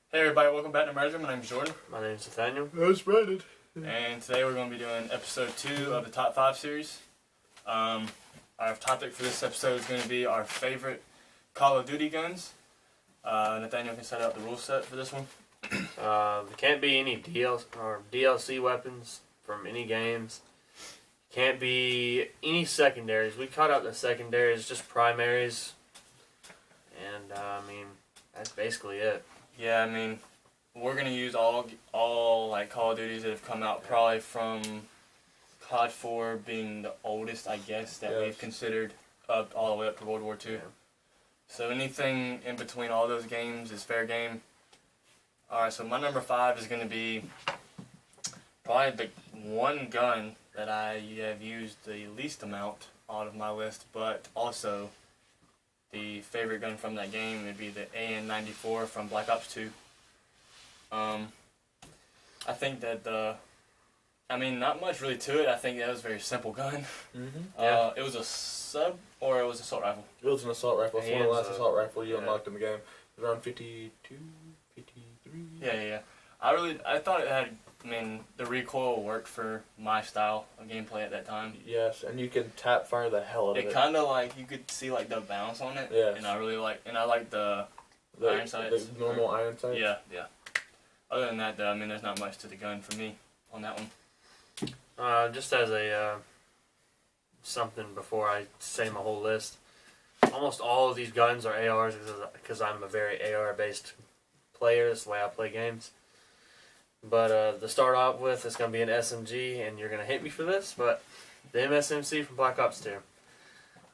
Hey everybody, welcome back to Merger. My name's Jordan. My name's Nathaniel. That's Brandon. And today we're going to be doing episode 2 of the Top 5 series. Our topic for this episode is going to be our favorite Call of Duty guns. Nathaniel can set out the rule set for this one. There can't be any DLC weapons from any games. Can't be any secondaries. We cut out the secondaries, just primaries. And, that's basically it. Yeah, we're going to use all like Call of Duties that have come out, probably from COD 4 being the oldest, I guess, that we've considered up all the way up to World War II. Yeah. So anything in between all those games is fair game. Alright, so my number 5 is going to be probably the one gun that I have used the least amount out of my list, but also the favorite gun from that game would be the AN-94 from Black Ops 2. I think that not much really to it. I think that was a very simple gun. Yeah. It was a sub, or it was an assault rifle? It was an assault rifle. It's one of the last assault rifle you unlocked in the game. It was around 52, 53. Yeah. I thought it had, the recoil worked for my style of gameplay at that time. Yes, and you can tap fire the hell out of it. It kind of like, you could see like the bounce on it. Yes. And I like the iron sights. The normal iron sights? Yeah. Other than that, though, there's not much to the gun for me on that one. Just as a something before I say my whole list, almost all of these guns are ARs because I'm a very AR-based player. That's the way I play games. But to start off with, it's going to be an SMG, and you're going to hate me for this, but the MSMC from Black Ops 2.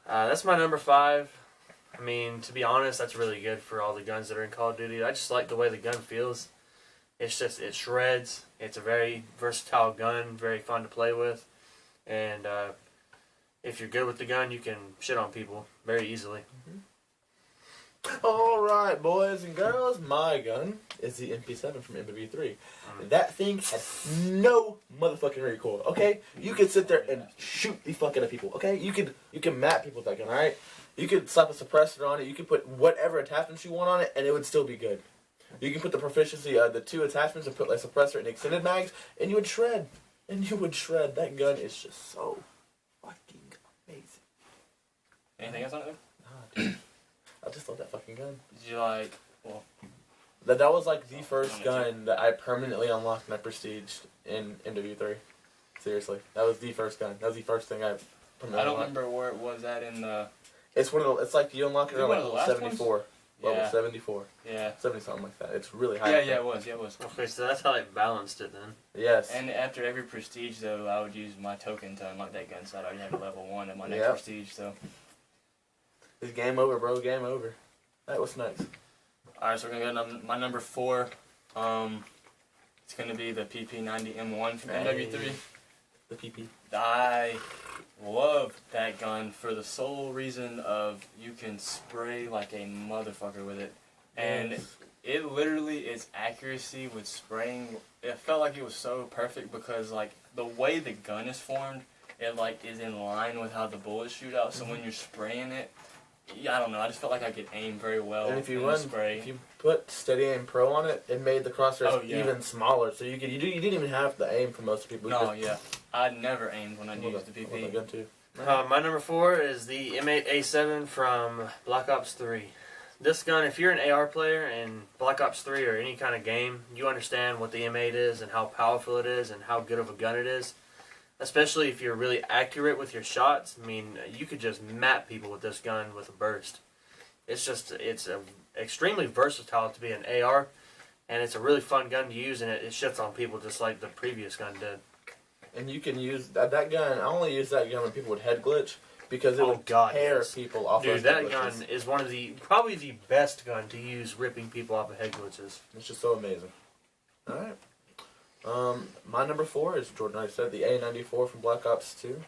That's my number 5. To be honest, that's really good for all the guns that are in Call of Duty. I just like the way the gun feels. It shreds. It's a very versatile gun, very fun to play with. And if you're good with the gun, you can shit on people very easily. Alright, boys and girls, my gun is the MP7 from MW3. That thing has no motherfucking recoil, okay? You can sit there and shoot the fuck out of people, okay? You can map people with that gun, alright? You could slap a suppressor on it, you could put whatever attachments you want on it, and it would still be good. You can put the proficiency, the 2 attachments, and put like suppressor and extended mags, and you would shred. That gun is just so fucking amazing. Anything else on it? Nah, dude. I just love that fucking gun. Did you like, That was like the first gun that I permanently unlocked my prestige in MW3. Seriously. That was the first gun. That was the first thing I permanently I don't remember where it was at in the... It's one of the, it's like you unlock it on like level 74. Level Yeah. 74. Yeah. 70 something like that. It's really high. Yeah, it was. Okay, so that's how they balanced it then. Yes. And after every prestige, though, I would use my token to unlock that gun, so I'd already have a level 1 at my next prestige, so... It's game over, bro. Game over. Alright, what's next? Alright, so we're going to go to my number 4. It's going to be the PP90M1 from MW3. The PP. I love that gun for the sole reason of you can spray like a motherfucker with it. And it literally, its accuracy with spraying, it felt like it was so perfect because like the way the gun is formed, it like is in line with how the bullets shoot out. So when you're spraying it, I don't know, I just felt like I could aim very well. And if you if you put Steady Aim Pro on it, it made the crosshairs even smaller. So you didn't even have the aim for most people. I never aimed when I used the PP. Gun too. My number 4 is the M8A7 from Black Ops 3. This gun, if you're an AR player in Black Ops 3 or any kind of game, you understand what the M8 is and how powerful it is and how good of a gun it is. Especially if you're really accurate with your shots. You could just map people with this gun with a burst. It's extremely versatile to be an AR, and it's a really fun gun to use, and it shits on people just like the previous gun did. And you can use that gun. I only use that gun when people would head glitch because it would tear people off. Dude, that gun is probably the best gun to use ripping people off of head glitches. It's just so amazing. All right. My number 4 is Jordan already said, the A94 from Black Ops 2.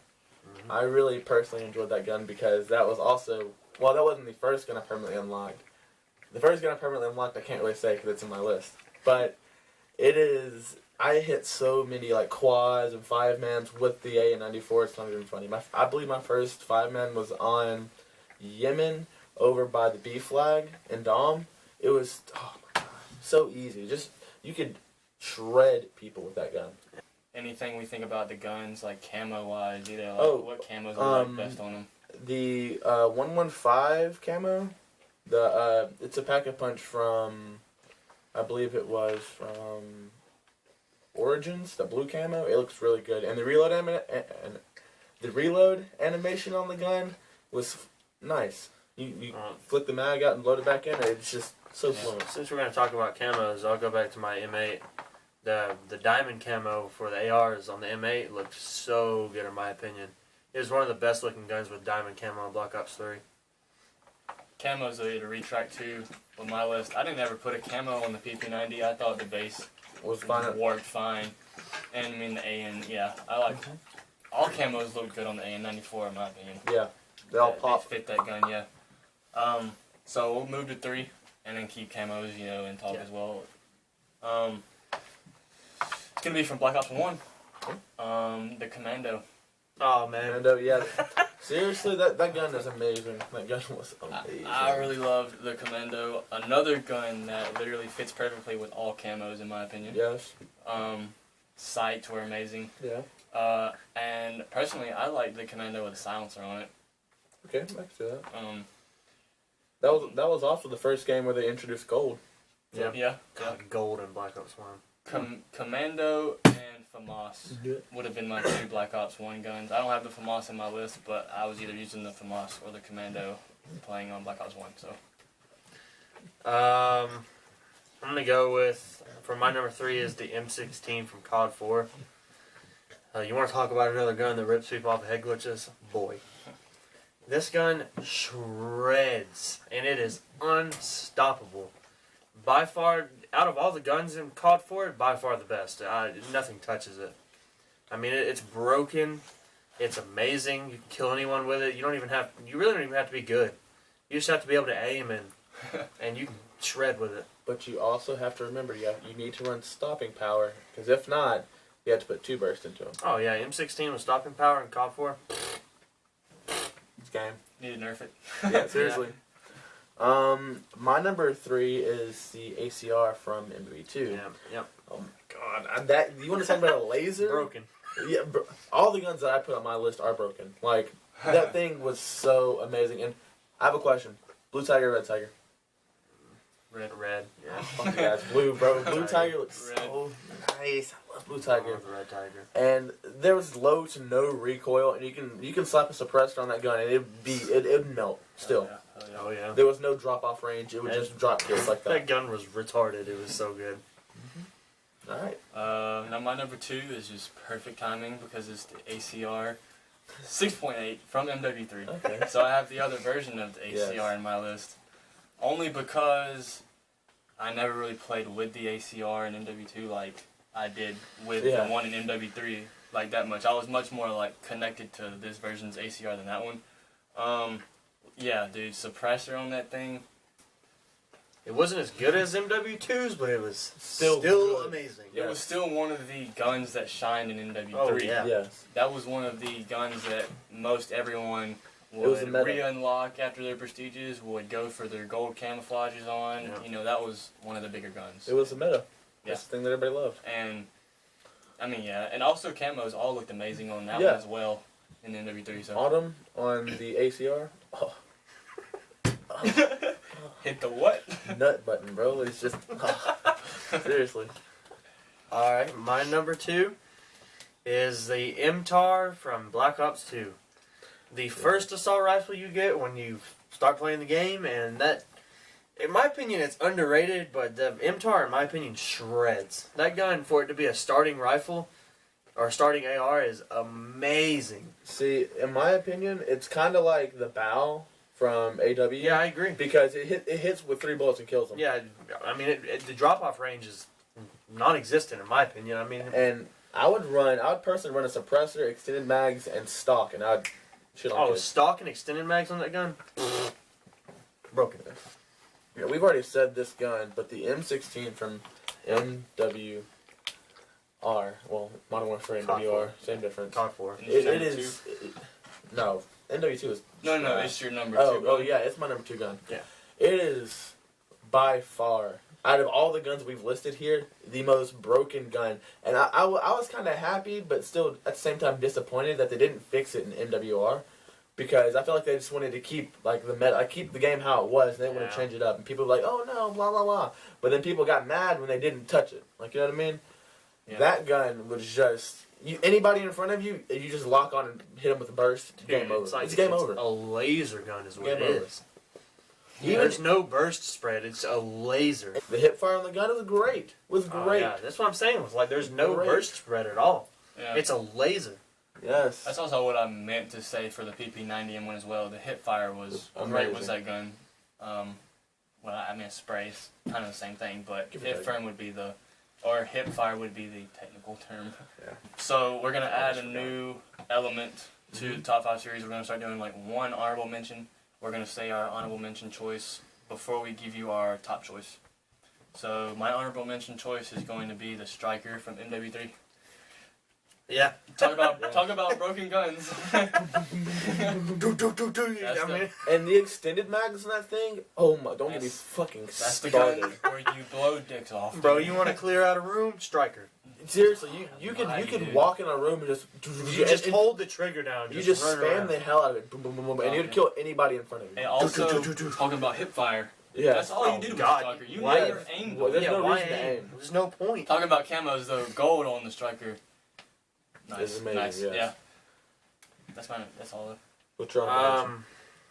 I really personally enjoyed that gun because that was also, well, that wasn't the first gun I permanently unlocked. The first gun I permanently unlocked, I can't really say because it's in my list. But it is, I hit so many like quads and 5-mans with the A94, it's not even funny. I believe my first 5-man was on Yemen over by the B flag in Dom. It was, oh my god, so easy. Just you could shred people with that gun. Anything we think about the guns, like camo wise, like what camos we like best on them? The 115 camo. It's a pack a punch from, I believe it was from Origins. The blue camo. It looks really good, and the reload animation on the gun was nice. You flick the mag out and load it back in. It's just so fluent. Since we're going to talk about camos, I'll go back to my M8. The diamond camo for the ARs on the M8 looked so good in my opinion. It was one of the best looking guns with diamond camo on Black Ops 3. Camos are to retract too on my list. I didn't ever put a camo on the PP90. I thought the base Was fine. worked fine. And I mean the AN, I like all camos look good on the AN94 in my opinion. Yeah, they all pop. They fit that gun, yeah. So we'll move to 3 and then keep camos, and talk as well. It's gonna be from Black Ops 1. The Commando. Oh man. And yeah, seriously, that gun is amazing. That gun was amazing. I really loved the Commando. Another gun that literally fits perfectly with all camos in my opinion. Yes. Sights were amazing. Yeah. And personally, I liked the Commando with a silencer on it. Okay, I can see that. That was also the first game where they introduced gold. Yeah. God, gold in Black Ops 1. Commando and FAMAS would have been my 2 Black Ops 1 guns. I don't have the FAMAS in my list, but I was either using the FAMAS or the Commando playing on Black Ops 1. So, I'm gonna go with, for my number 3 is the M16 from COD 4. You want to talk about another gun that rips people off of head glitches? Boy. This gun shreds, and it is unstoppable. By far, out of all the guns in COD 4, by far the best. Nothing touches it. I mean, it's broken. It's amazing. You can kill anyone with it. You really don't even have to be good. You just have to be able to aim and you can shred with it. But you also have to remember, you need to run stopping power, because if not, you have to put 2 bursts into them. Oh yeah, M16 with stopping power in COD 4. It's game. need to nerf it. Yeah, seriously. My number 3 is the ACR from MW2. Yeah. Oh my god, you want to talk about a laser? Broken. Yeah, all the guns that I put on my list are broken. Like, that thing was so amazing. And I have a question: Blue Tiger, Red Tiger? Red. Yeah. Fuck yeah, it's blue, bro. Blue Tiger looks Red. so nice. I love Blue I Tiger. love the Red Tiger. And there was low to no recoil, and you can slap a suppressor on that gun, and it'd melt. Still, Oh yeah. there was no drop off range. It would just drop kills like That that. gun was retarded. It was so good. All right. Now my number 2 is just perfect timing because it's the ACR 6.8 from MW3. Okay. So I have the other version of the ACR Yes. in my list, only because I never really played with the ACR in MW2 like I did with the one in MW3 like that much. I was much more like connected to this version's ACR than that one. Yeah, dude, suppressor on that thing. It wasn't as good as MW2's, but it was Still still good. amazing. It was still one of the guns that shined in MW3. Oh, yeah. Yes. That was one of the guns that most everyone was the would meta. re-unlock after their prestiges, would go for their gold camouflages on. Yeah. You know, that was one of the bigger guns. It was the meta. Yeah. That's the thing that everybody loved. And, I mean, yeah. And also camos all looked amazing on that Yeah. one as well in the MW3. So. Autumn on the ACR. Oh, Hit the what? nut button, bro. It's just seriously. Alright, my number 2 is the MTAR from Black Ops 2. The first assault rifle you get when you start playing the game, and that, in my opinion, it's underrated, but the MTAR, in my opinion, shreds. That gun, for it to be a starting rifle, or starting AR, is amazing. See, in my opinion, it's kind of like the bow from AW. Yeah, I agree. Because it hits with 3 bullets and kills them. Yeah, I mean, the drop-off range is non-existent, in my opinion. I mean, And I would personally run a suppressor, extended mags, and stock, and I'd shit on kids. stock and extended mags on that gun? Broken. Yeah, we've already said this gun, but the M16 from MWR, well, Modern Warfare COD MWR, same difference. COD 4. It is. No, MW2 is. No, it's your number 2. Oh, yeah, it's my number 2 gun. Yeah. It is by far. out of all the guns we've listed here, the most broken gun. And I was kind of happy, but still at the same time disappointed that they didn't fix it in MWR. Because I feel like they just wanted to keep like the keep the game how it was, and they didn't want to change it up. And people were like, "Oh no, blah blah blah." But then people got mad when they didn't touch it. Like, you know what I mean? Yeah. That gun was just anybody in front of you, you just lock on and hit them with a burst. Game over. It's game over. A laser gun is what Game it over. is. There's no burst spread. It's a laser. The hip fire on the gun was great. Was great. Yeah, that's what I'm saying. It's like there's no Great. burst spread at all. Yeah. It's a laser. Yes. That's also what I meant to say for the PP90M1 as well. The hip fire was Amazing. great. Was that gun? Well, I mean, spray is kind of the same thing, but Give or hip take. firm would be or hip fire would be the technical term. Yeah. So we're gonna add a new element to the top 5 series. We're gonna start doing like one honorable mention. We're gonna say our honorable mention choice before we give you our top choice. So my honorable mention choice is going to be the Striker from MW3. Yeah. Talk about broken guns. That's the- And the extended mags in that thing, oh my, don't get me fucking That's the started. gun where you blow dicks off. Bro, you want to clear out a room? Striker. Seriously, you Why, could dude? walk in a room and just You just and- hold the trigger down. you just run spam around. the hell out of it, boom, boom, boom, boom, and you'd Okay. kill anybody in front of you. And also, talking about hip fire. Yeah. That's all you did with God. the Striker. You Why- never aimed. Well, there's Yeah, no why reason to aim? aim. There's no point. Talking about camos, though, gold on the Striker. Nice, It's amazing, nice, yes. yeah. That's fine. That's all. What's wrong?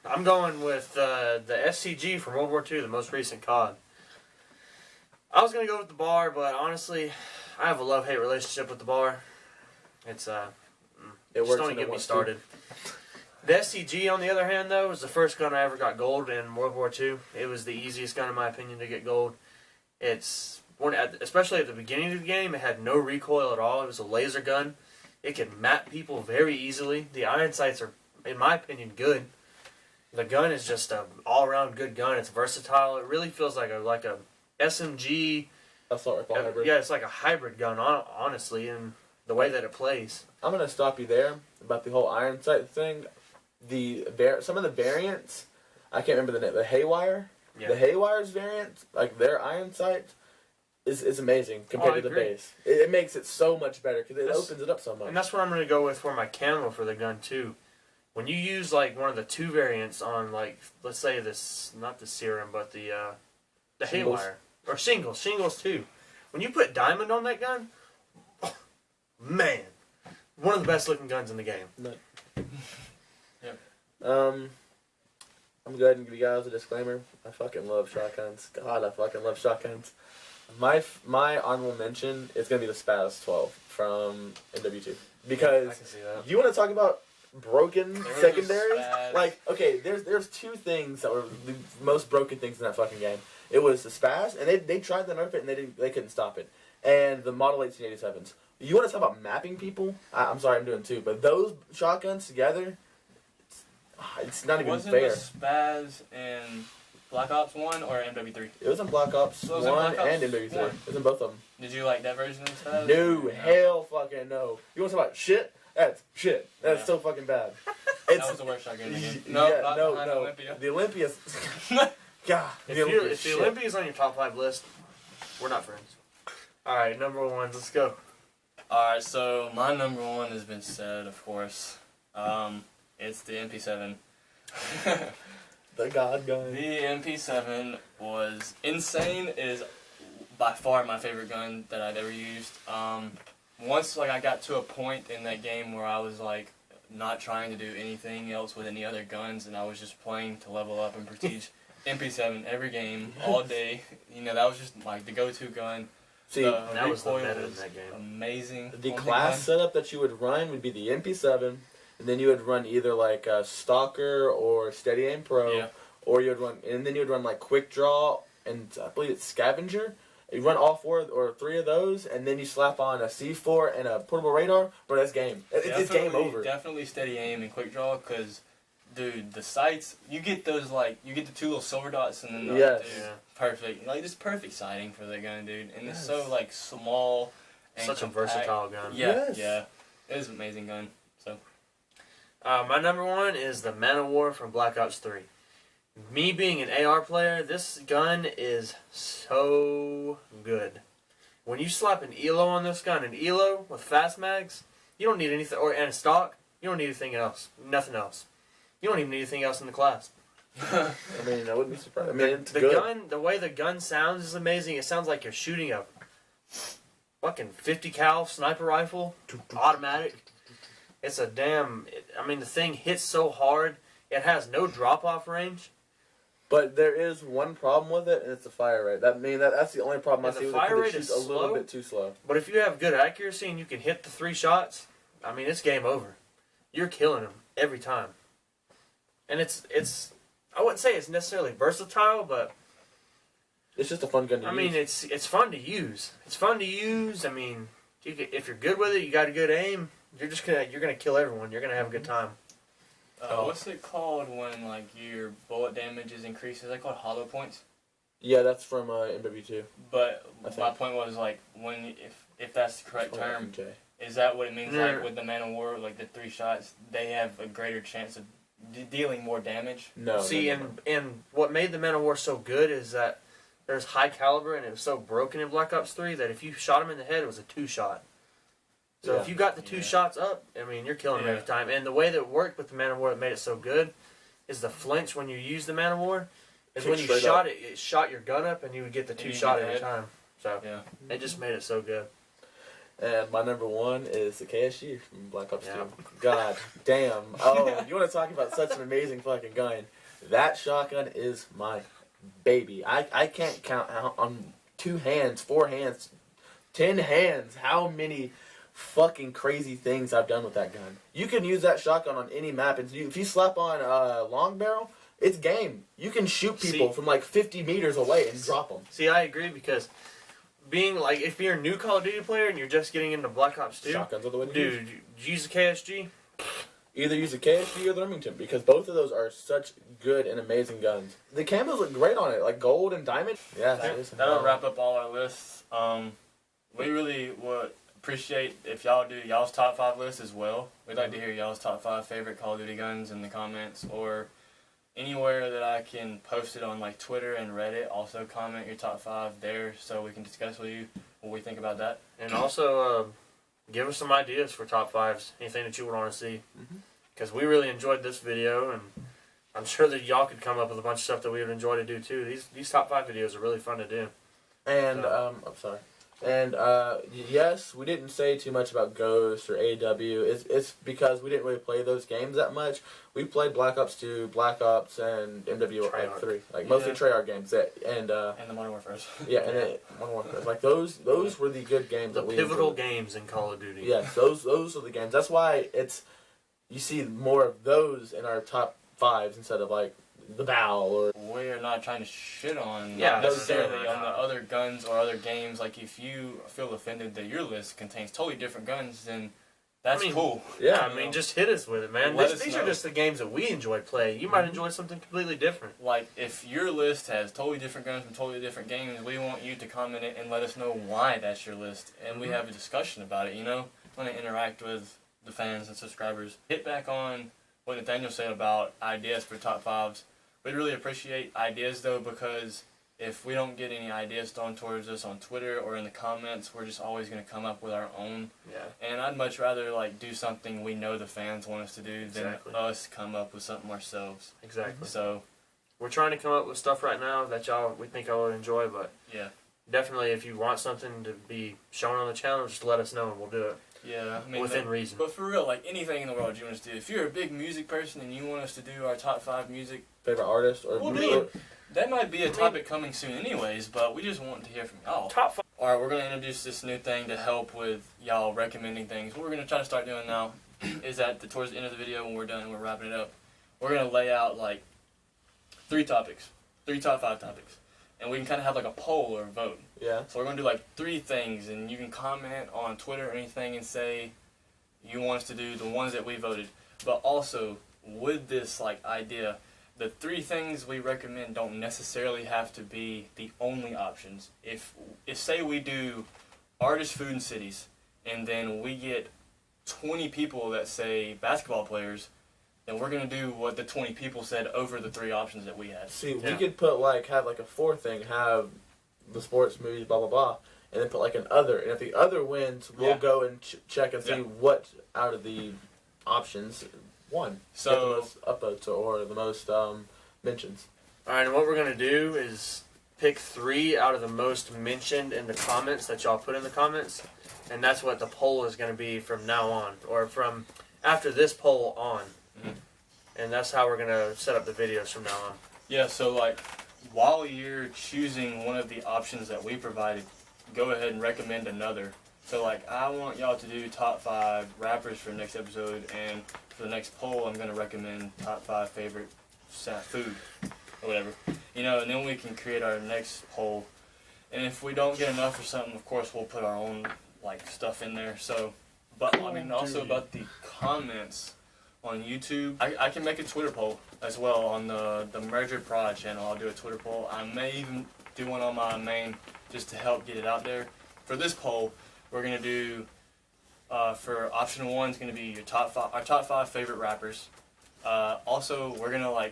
I'm going with the SCG from World War II, the most recent COD. I was gonna go with the bar, but honestly, I have a love-hate relationship with the bar. It's it just works don't when it get me wants to. started. The SCG, on the other hand, though, was the first gun I ever got gold in World War II. It was the easiest gun, in my opinion, to get gold. Especially at the beginning of the game, it had no recoil at all. It was a laser gun. It could map people very easily. The iron sights are, in my opinion, good. The gun is just an all-around good gun. It's versatile. It really feels like a SMG. Assault rifle hybrid. Yeah, it's like a hybrid gun, honestly, in the way that it plays. I'm gonna stop you there about the whole iron sight thing. Some of the variants, I can't remember the name. The Haywire, Yeah. the Haywire's variant, like their iron sight, is amazing compared I to the agree. base. It makes it so much better because it That's- opens it up so much. And that's what I'm going to go with for my camo for the gun, too. When you use, like, one of the 2 variants on, like, let's say this, not the Serum, but the Shingles. Haywire. Or Shingles, too. When you put Diamond on that gun, man, one of the best looking guns in the game. I'm going to go ahead and give you guys a disclaimer. I fucking love shotguns. God, I fucking love shotguns. My honorable mention is going to be the Spaz 12 from MW2. Because I can see that. you want to talk about broken There was a secondaries? Spaz. Like, okay, there's 2 things that were the most broken things in that fucking game. It was the Spaz, and they tried to nerf it, and they couldn't stop it. And the Model 1887s. You want to talk about mapping people? I'm sorry, I'm doing 2, but those shotguns together, it's not even Wasn't fair. the Spaz in Black Ops 1 or MW3? It was in Black Ops So it 1 was in Black Ops and MW3. 1. It was in both of them. Did you like that version of the Spaz? No, hell fucking no. You want to talk about shit? That's shit. That's Yeah. so fucking bad. That was the worst shotgun in the game. No, yeah, not no, behind no. Olympia. The Olympia's. God. If the Olympia's the shit. Olympia's on your top 5 list, we're not friends. Alright, number 1, let's go. Alright, so my number 1 has been said, of course. It's the MP7. The God gun. The MP7 was insane. It is by far my favorite gun that I've ever used. Once I got to a point in that game where I was like not trying to do anything else with any other guns, and I was just playing to level up and prestige. MP7 every game, all day. That was just like the go-to gun. See, That was the recoil meta in was that game. amazing. the on class gun. setup that you would run would be the MP7, and then you would run either like a Stalker or Steady Aim Pro, Yeah. or you would run like Quick Draw and I believe it's Scavenger. You run all 4 or 3 of those, and then you slap on a C4 and a portable radar. Bro, that's game. It's game over. Definitely steady aim and quick draw, because, dude, the sights, you get those, you get the 2 little silver dots, and then, Yes. dude, Yeah. perfect. Just perfect sighting for that gun, dude. And it's Yes. so, small and Such a compact. versatile gun. Yeah, Yes. yeah. It is an amazing gun, so. My number 1 is the Man of War from Black Ops 3. Me being an AR player, this gun is so good. When you slap an ELO on this gun, an ELO with fast mags, you don't need anything, and a stock, you don't need anything else. Nothing else. You don't even need anything else in the class. I mean, I wouldn't be surprised. I mean, it's the good. gun, the way the gun sounds is amazing. It sounds like you're shooting a fucking 50 cal sniper rifle, automatic. It's a damn. I mean, the thing hits so hard. It has no drop off range. But there is one problem with it, and it's the fire rate. That's the only problem Yeah, I see the with it. fire 'Cause rate it shoots is a little slow. bit too slow. But if you have good accuracy and you can hit the 3 shots, I mean, it's game over. You're killing them every time. And it's. I wouldn't say it's necessarily versatile, but It's just a fun gun to I use. mean, it's fun to use. It's fun to use. I mean, if you're good with it, you got a good aim. You're gonna kill everyone. You're gonna have a good time. What's it called when like your bullet damage is increased? Is that called hollow points? Yeah, that's from MW2. But I my think. point was like when if that's the correct Oh, term, okay. is that what it means? Yeah. Like with the Man of War, like the 3 shots, they have a greater chance of dealing more damage. No. See, no, no. and what made the Man of War so good is that there's high caliber, and it was so broken in Black Ops 3 that if you shot him in the head, it was a 2 shot. So Yeah. if you got the 2 shots up, I mean, you're killing him Yeah. every time. And the way that it worked with the Man of War that made it so good is the flinch when you use the Man of War is Kick when you straight shot up. it, it shot your gun up, and you would get the And 2 you shot get every the time. So Yeah. it just made it so good. And my number 1 is the KSG from Black Ops Yeah. 2. God damn. Oh, you want to talk about such an amazing fucking gun. That shotgun is my baby. I can't count how, on 2 hands, 4 hands, 10 hands, how many fucking crazy things I've done with that gun. You can use that shotgun on any map, and if you slap on long barrel, it's game. You can shoot people See- from like 50 meters away and drop them. See, I agree because being like, if you're a new Call of Duty player and you're just getting into Black Ops 2, Shotguns are the way to use. dude, you use the KSG. Either use the KSG or the Remington, because both of those are such good and amazing guns. The camos look great on it, like gold and diamond. Yeah, seriously. That'll wrap up all our lists. We really would appreciate if y'all do y'all's top 5 list as well. We'd like to hear y'all's top 5 favorite Call of Duty guns in the comments, or anywhere that I can post it on like Twitter and Reddit. Also comment your top 5 there so we can discuss with you what we think about that. And also, give us some ideas for top 5s. Anything that you would want to see. Mhm. Because we really enjoyed this video, and I'm sure that y'all could come up with a bunch of stuff that we would enjoy to do too. These top 5 videos are really fun to do. And I'm sorry. And yes, we didn't say too much about Ghost or AW. It's because we didn't really play those games that much. We played Black Ops 2, Black Ops, and Treyarch. 3, like mostly Yeah. Treyarch games. And And the Modern Warfare. yeah, and Modern Warfare. Like those were the good games The that we pivotal enjoyed. games in Call of Duty. Yes, those are the games. That's why you see more of those in our top 5s instead of like the BAL or We're not trying to shit on Yeah, not necessarily necessarily on the not. other guns or other games. Like if you feel offended that your list contains totally different guns, then that's I mean, cool. yeah. I mean, just hit us with it, man. Let us These are know. just the games that we enjoy playing. You might enjoy something completely different. Like if your list has totally different guns from totally different games, we want you to comment it and let us know why that's your list, and we Mhm. have a discussion about it. You know, want to interact with the fans and subscribers. Hit back on what Nathaniel said about ideas for top 5s. We'd really appreciate ideas though, because if we don't get any ideas thrown towards us on Twitter or in the comments, we're just always going to come up with our own. Yeah. And I'd much rather like do something we know the fans want us to do than Exactly. us come up with something ourselves. Exactly. So We're trying to come up with stuff right now that we think y'all would enjoy, but yeah. definitely if you want something to be shown on the channel, just let us know and we'll do it Yeah, I mean, within reason. but for real, like anything in the world you want us to do. If you're a big music person and you want us to do our top 5 music, favorite artist or Well, dude, that might be a topic coming soon, anyways. But we just want to hear from y'all. Top 5. All right, we're gonna introduce this new thing to help with y'all recommending things. What we're gonna try to start doing now is that towards the end of the video, when we're done and we're wrapping it up, we're gonna lay out like 3 topics, 3 top 5 topics, and we can kind of have like a poll or a vote. Yeah. So we're gonna do like 3 things, and you can comment on Twitter or anything and say you want us to do the ones that we voted. But also, with this like idea, the 3 things we recommend don't necessarily have to be the only options. If say we do artists, food, and cities, and then we get 20 people that say basketball players, then we're gonna do what the 20 people said over the 3 options that we had. See, Yeah. we could put have a 4th thing, have the sports, movies, blah blah blah, and then put an other. And if the other wins, we'll Yeah. go and check and see Yeah. what out of the options won. So- Get the most upvotes or the most mentions. All right, and what we're gonna do is pick 3 out of the most mentioned in the comments that y'all put in the comments, and that's what the poll is gonna be from now on, or from after this poll on. Mhm. And that's how we're gonna set up the videos from now on. Yeah, so while you're choosing one of the options that we provided, go ahead and recommend another. So I want y'all to do top 5 rappers for the next episode, and for the next poll, I'm gonna recommend top 5 favorite food or whatever. And then we can create our next poll. And if we don't get enough or something, of course we'll put our own stuff in there. So, but also about the comments on YouTube, I can make a Twitter poll as well on the Merger Prod channel. I'll do a Twitter poll. I may even do one on my main just to help get it out there. For this poll, we're gonna do for option 1 is gonna be your our top 5 favorite rappers. Also, we're gonna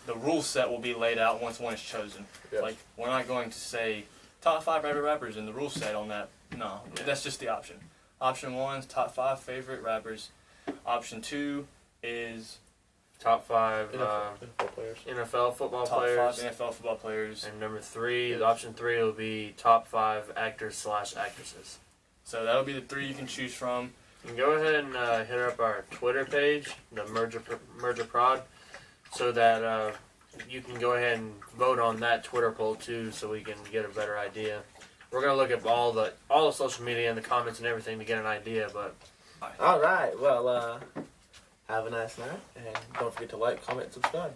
the rule set will be laid out once one is chosen. Yes. We're not going to say top 5 favorite rappers and the rule set on that. No, that's just the option. Option 1 is top 5 favorite rappers. Option 2 is Top 5 NFL players. NFL football top players. 5 NFL football players. And number 3, option 3 will be top 5 actors/actresses. So that'll be the 3 you can choose from. You can go ahead and hit up our Twitter page, the Merger Prod, so that you can go ahead and vote on that Twitter poll too, so we can get a better idea. We're gonna look at all the social media and the comments and everything to get an idea, but All right. Well, have a nice night, and don't forget to like, comment, and subscribe.